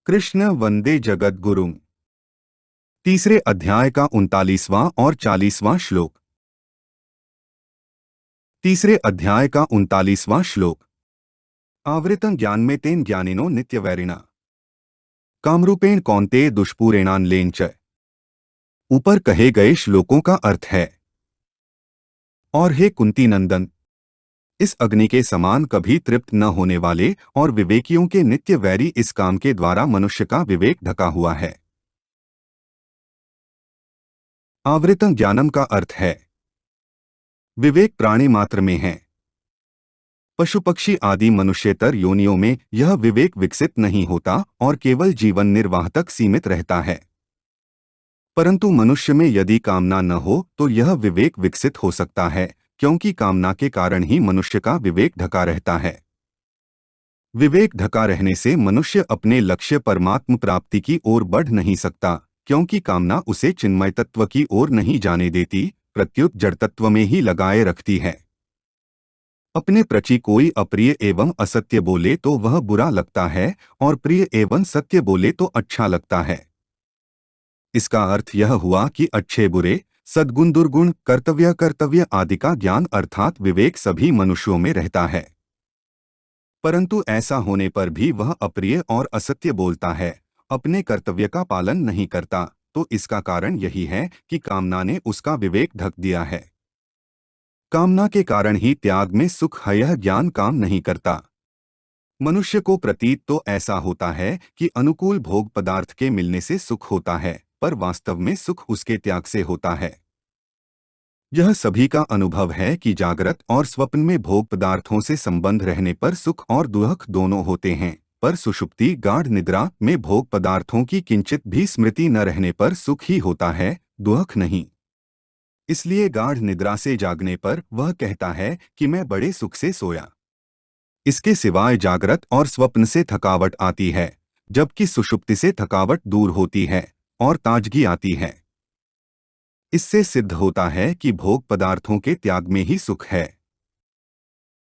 कृष्ण वंदे जगत गुरुम। तीसरे अध्याय का 39वां और 40वां श्लोक। तीसरे अध्याय का 39वां श्लोक। आवृतं ज्ञान में तेन ज्ञानिनो नित्यवैरिणा कामरूपेण कौन्तेय दुष्पूरेणान लेन च। ऊपर कहे गए श्लोकों का अर्थ है, और हे कुंती नंदन, इस अग्नि के समान कभी तृप्त न होने वाले और विवेकियों के नित्य वैरी इस काम के द्वारा मनुष्य का विवेक ढका हुआ है। आवृतं ज्ञानम का अर्थ है विवेक प्राणी मात्र में है। पशु पक्षी आदि मनुष्यतर योनियों में यह विवेक विकसित नहीं होता और केवल जीवन निर्वाह तक सीमित रहता है। परंतु मनुष्य में यदि कामना न हो तो यह विवेक विकसित हो सकता है, क्योंकि कामना के कारण ही मनुष्य का विवेक ढका रहता है। विवेक ढका रहने से मनुष्य अपने लक्ष्य परमात्म प्राप्ति की ओर बढ़ नहीं सकता, क्योंकि कामना उसे चिन्मय तत्व की ओर नहीं जाने देती, प्रत्युत जड़ तत्व में ही लगाए रखती है। अपने प्रति कोई अप्रिय एवं असत्य बोले तो वह बुरा लगता है और प्रिय एवं सत्य बोले तो अच्छा लगता है। इसका अर्थ यह हुआ कि अच्छे बुरे, सद्गुण दुर्गुण, कर्तव्य कर्तव्य आदि का ज्ञान अर्थात विवेक सभी मनुष्यों में रहता है। परंतु ऐसा होने पर भी वह अप्रिय और असत्य बोलता है, अपने कर्तव्य का पालन नहीं करता, तो इसका कारण यही है कि कामना ने उसका विवेक ढक दिया है। कामना के कारण ही त्याग में सुख है, यह ज्ञान काम नहीं करता। मनुष्य को प्रतीत तो ऐसा होता है कि अनुकूल भोग पदार्थ के मिलने से सुख होता है, पर वास्तव में सुख उसके त्याग से होता है। यह सभी का अनुभव है कि जागृत और स्वप्न में भोग पदार्थों से संबंध रहने पर सुख और दुख दोनों होते हैं, पर सुषुप्ति गाढ़ निद्रा में भोग पदार्थों की किंचित भी स्मृति न रहने पर सुख ही होता है, दुख नहीं। इसलिए गाढ़ निद्रा से जागने पर वह कहता है कि मैं बड़े सुख से सोया। इसके सिवाय जागृत और स्वप्न से थकावट आती है, जबकि सुषुप्ति से थकावट दूर होती है और ताजगी आती है। इससे सिद्ध होता है कि भोग पदार्थों के त्याग में ही सुख है।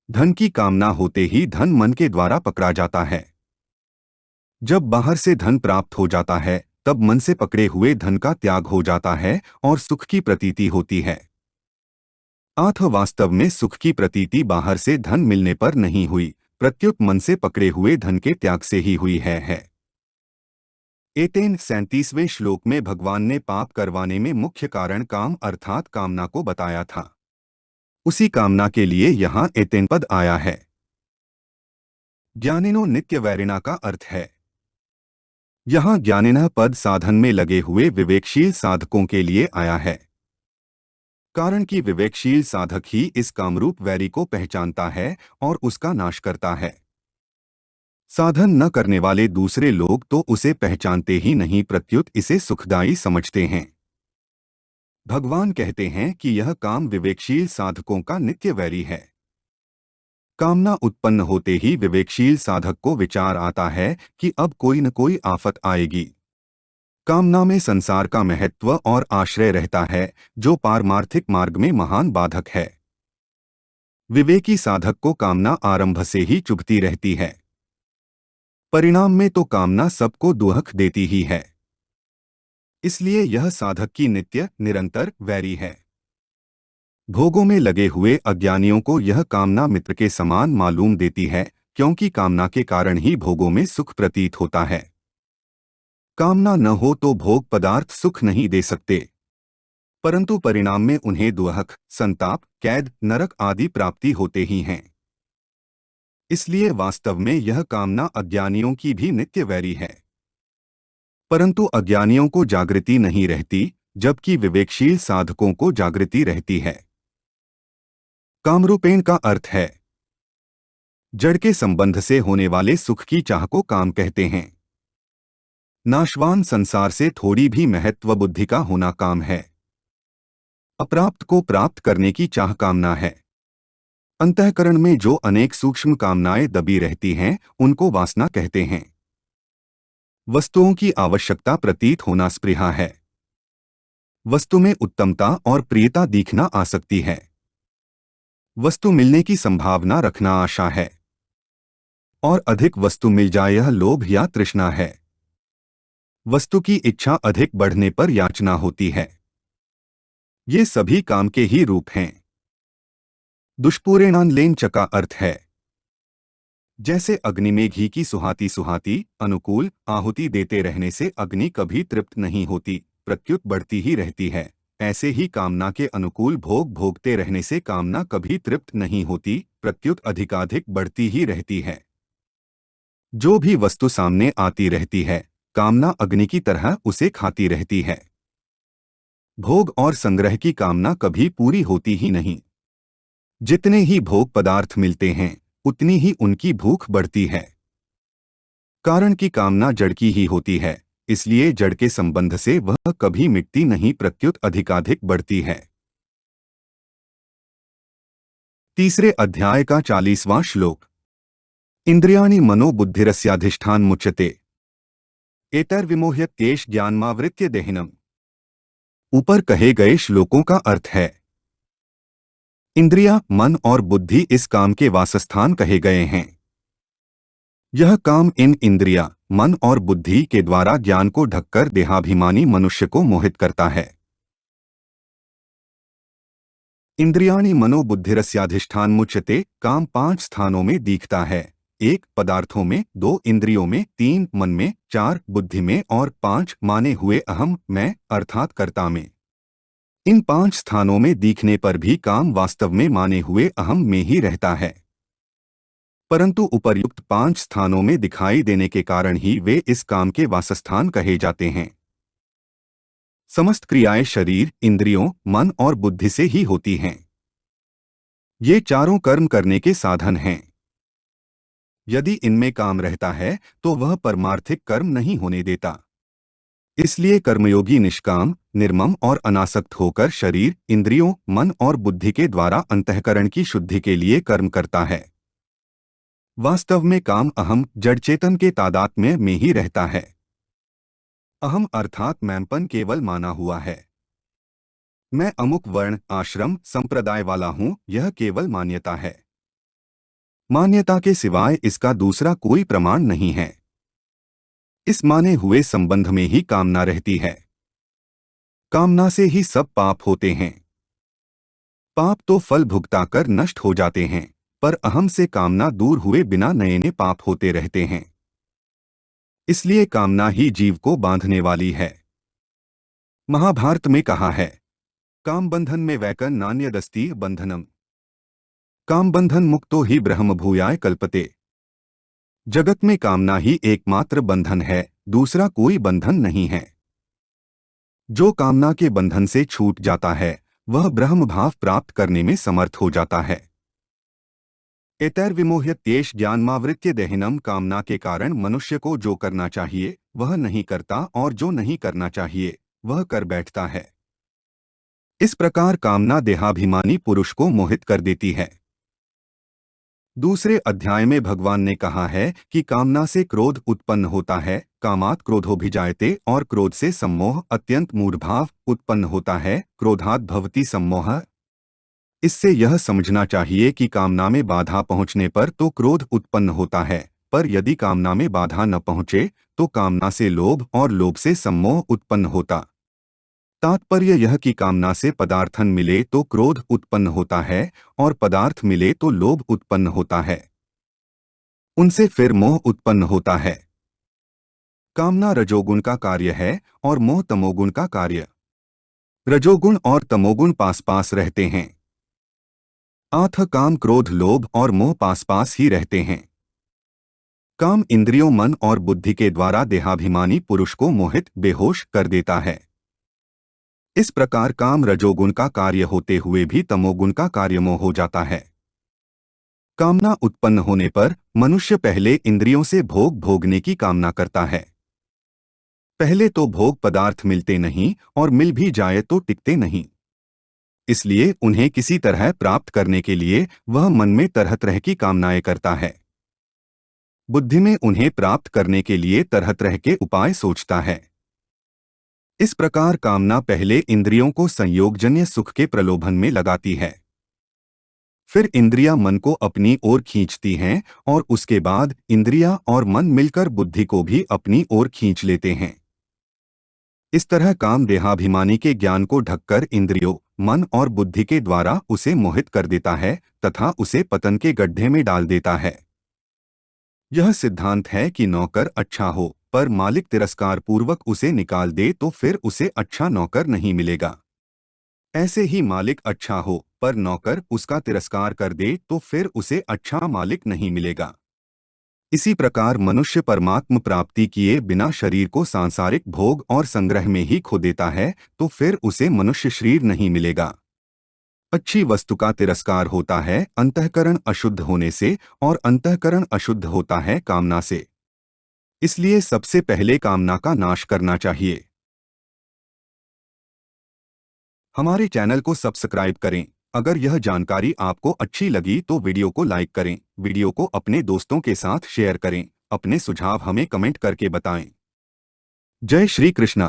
धन की कामना होते ही धन मन के द्वारा पकड़ा जाता है। जब बाहर से धन प्राप्त हो जाता है तब मन से पकड़े हुए धन का त्याग हो जाता है और सुख की प्रतीति होती है। अथ वास्तव में सुख की प्रतीति बाहर से धन मिलने पर नहीं हुई, प्रत्युत मन से पकड़े हुए धन के त्याग से ही हुई है। एतेन 37वें श्लोक में भगवान ने पाप करवाने में मुख्य कारण काम अर्थात कामना को बताया था। उसी कामना के लिए यहाँ एतेन पद आया है। ज्ञानिनो नित्य वैरिणा का अर्थ है, यहाँ ज्ञानिनः पद साधन में लगे हुए विवेकशील साधकों के लिए आया है। कारण कि विवेकशील साधक ही इस कामरूप वैरी को पहचानता है और उसका नाश करता है। साधन न करने वाले दूसरे लोग तो उसे पहचानते ही नहीं, प्रत्युत इसे सुखदायी समझते हैं। भगवान कहते हैं कि यह काम विवेकशील साधकों का नित्य वैरी है। कामना उत्पन्न होते ही विवेकशील साधक को विचार आता है कि अब कोई न कोई आफत आएगी। कामना में संसार का महत्व और आश्रय रहता है, जो पारमार्थिक मार्ग में महान बाधक है। विवेकी साधक को कामना आरंभ से ही चुभती रहती है। परिणाम में तो कामना सबको दुख देती ही है। इसलिए यह साधक की नित्य निरंतर वैरी है। भोगों में लगे हुए अज्ञानियों को यह कामना मित्र के समान मालूम देती है, क्योंकि कामना के कारण ही भोगों में सुख प्रतीत होता है। कामना न हो तो भोग पदार्थ सुख नहीं दे सकते, परंतु परिणाम में उन्हें दुख, संताप, कैद, नरक आदि प्राप्ति होते ही हैं। इसलिए वास्तव में यह कामना अज्ञानियों की भी नित्य वैरी है। परंतु अज्ञानियों को जागृति नहीं रहती, जबकि विवेकशील साधकों को जागृति रहती है। कामरूपेण का अर्थ है जड़ के संबंध से होने वाले सुख की चाह को काम कहते हैं। नाशवान संसार से थोड़ी भी महत्व बुद्धि का होना काम है। अप्राप्त को प्राप्त करने की चाह कामना है। अंतःकरण में जो अनेक सूक्ष्म कामनाएं दबी रहती हैं, उनको वासना कहते हैं। वस्तुओं की आवश्यकता प्रतीत होना स्पृहा है। वस्तु में उत्तमता और प्रियता दिखना आसक्ति है। वस्तु मिलने की संभावना रखना आशा है, और अधिक वस्तु मिल जाए यह लोभ या तृष्णा है। वस्तु की इच्छा अधिक बढ़ने पर याचना होती है। ये सभी काम के ही रूप हैं। दुष्पूरेणान का अर्थ है जैसे अग्नि में घी की सुहाती सुहाती अनुकूल आहुति देते रहने से अग्नि कभी तृप्त नहीं होती, प्रत्युत बढ़ती ही रहती है। ऐसे ही कामना के अनुकूल भोग भोगते रहने से कामना कभी तृप्त नहीं होती, प्रत्युत अधिकाधिक बढ़ती ही रहती है। जो भी वस्तु सामने आती रहती है, कामना अग्नि की तरह उसे खाती रहती है। भोग और संग्रह की कामना कभी पूरी होती ही नहीं। जितने ही भोग पदार्थ मिलते हैं, उतनी ही उनकी भूख बढ़ती है। कारण की कामना जड़ की ही होती है, इसलिए जड़ के संबंध से वह कभी मिटती नहीं, प्रत्युत अधिकाधिक बढ़ती है। तीसरे अध्याय का 40वां श्लोक। इंद्रियाणि मनोबुद्धिरस्याधिष्ठान मुच्यते एतैर्विमोह्यत्येष ज्ञानमावृत्य देहिनम्। ऊपर कहे गए श्लोकों का अर्थ है इंद्रिया, मन और बुद्धि इस काम के वासस्थान कहे गए हैं। यह काम इन इंद्रिया, मन और बुद्धि के द्वारा ज्ञान को ढककर देहाभिमानी मनुष्य को मोहित करता है। इंद्रियाणि मनोबुद्धिरस्याधिष्ठान मुच्यते, काम 5 स्थानों में दिखता है। 1 पदार्थों में, 2 इंद्रियों में, 3 मन में, 4 बुद्धि में और 5 माने हुए अहम मैं अर्थात कर्ता में। इन 5 स्थानों में दिखने पर भी काम वास्तव में माने हुए अहम में ही रहता है, परंतु उपर्युक्त 5 स्थानों में दिखाई देने के कारण ही वे इस काम के वासस्थान कहे जाते हैं। समस्त क्रियाएं शरीर, इंद्रियों, मन और बुद्धि से ही होती हैं। ये चारों कर्म करने के साधन हैं। यदि इनमें काम रहता है तो वह परमार्थिक कर्म नहीं होने देता। इसलिए कर्मयोगी निष्काम, निर्मम और अनासक्त होकर शरीर, इंद्रियों, मन और बुद्धि के द्वारा अंतःकरण की शुद्धि के लिए कर्म करता है। वास्तव में काम अहम जड़ चेतन के तादात्म्य में ही रहता है। अहम अर्थात मैंपन केवल माना हुआ है। मैं अमुक वर्ण, आश्रम, संप्रदाय वाला हूं, यह केवल मान्यता है। मान्यता के सिवाय इसका दूसरा कोई प्रमाण नहीं है। इस माने हुए संबंध में ही कामना रहती है। कामना से ही सब पाप होते हैं। पाप तो फल भुगताकर नष्ट हो जाते हैं, पर अहम से कामना दूर हुए बिना नए नए पाप होते रहते हैं। इसलिए कामना ही जीव को बांधने वाली है। महाभारत में कहा है काम बंधन में वैकन नान्यदस्ति बंधनम। काम बंधन मुक्तो ही ब्रह्म भूयाय कल्पते। जगत में कामना ही एकमात्र बंधन है, दूसरा कोई बंधन नहीं है। जो कामना के बंधन से छूट जाता है वह ब्रह्म भाव प्राप्त करने में समर्थ हो जाता है। एतैर्विमोह्यत्येष ज्ञानमावृत्य देहिनम्। कामना के कारण मनुष्य को जो करना चाहिए वह नहीं करता और जो नहीं करना चाहिए वह कर बैठता है। इस प्रकार कामना देहाभिमानी पुरुष को मोहित कर देती है। दूसरे अध्याय में भगवान ने कहा है कि कामना से क्रोध उत्पन्न होता है, कामात् क्रोधोभिजायते, और क्रोध से सम्मोह अत्यंत मूढ़भाव उत्पन्न होता है, क्रोधात् भवति सम्मोहः। इससे यह समझना चाहिए कि कामना में बाधा पहुंचने पर तो क्रोध उत्पन्न होता है, पर यदि कामना में बाधा न पहुंचे तो कामना से लोभ और लोभ से सम्मोह उत्पन्न होता। तात्पर्य यह कि कामना से पदार्थन मिले तो क्रोध उत्पन्न होता है और पदार्थ मिले तो लोभ उत्पन्न होता है। उनसे फिर मोह उत्पन्न होता है। कामना रजोगुण का कार्य है और मोह तमोगुण का कार्य। रजोगुण और तमोगुण पास पास रहते हैं। आथ काम, क्रोध, लोभ और मोह पास पास ही रहते हैं। काम इंद्रियों, मन और बुद्धि के द्वारा देहाभिमानी पुरुष को मोहित बेहोश कर देता है। इस प्रकार काम रजोगुण का कार्य होते हुए भी तमोगुण का कार्य मोह हो जाता है। कामना उत्पन्न होने पर मनुष्य पहले इंद्रियों से भोग भोगने की कामना करता है। पहले तो भोग पदार्थ मिलते नहीं और मिल भी जाए तो टिकते नहीं, इसलिए उन्हें किसी तरह प्राप्त करने के लिए वह मन में तरह तरह की कामनाएं करता है। बुद्धि में उन्हें प्राप्त करने के लिए तरह तरह के उपाय सोचता है। इस प्रकार कामना पहले इंद्रियों को संयोगजन्य सुख के प्रलोभन में लगाती है। फिर इंद्रियां मन को अपनी ओर खींचती हैं और उसके बाद इंद्रियां और मन मिलकर बुद्धि को भी अपनी ओर खींच लेते हैं। इस तरह काम देहाभिमानी के ज्ञान को ढककर इंद्रियों, मन और बुद्धि के द्वारा उसे मोहित कर देता है तथा उसे पतन के गड्ढे में डाल देता है। यह सिद्धांत है कि नौकर अच्छा हो पर मालिक तिरस्कार पूर्वक उसे निकाल दे तो फिर उसे अच्छा नौकर नहीं मिलेगा। ऐसे ही मालिक अच्छा हो पर नौकर उसका तिरस्कार कर दे तो फिर उसे अच्छा मालिक नहीं मिलेगा। इसी प्रकार मनुष्य परमात्म प्राप्ति किए बिना शरीर को सांसारिक भोग और संग्रह में ही खो देता है तो फिर उसे मनुष्य शरीर नहीं मिलेगा। अच्छी वस्तु का तिरस्कार होता है अंतःकरण अशुद्ध होने से और अंतःकरण अशुद्ध होता है कामना से। इसलिए सबसे पहले कामना का नाश करना चाहिए। हमारे चैनल को सब्सक्राइब करें। अगर यह जानकारी आपको अच्छी लगी तो वीडियो को लाइक करें, वीडियो को अपने दोस्तों के साथ शेयर करें, अपने सुझाव हमें कमेंट करके बताएं। जय श्री कृष्णा।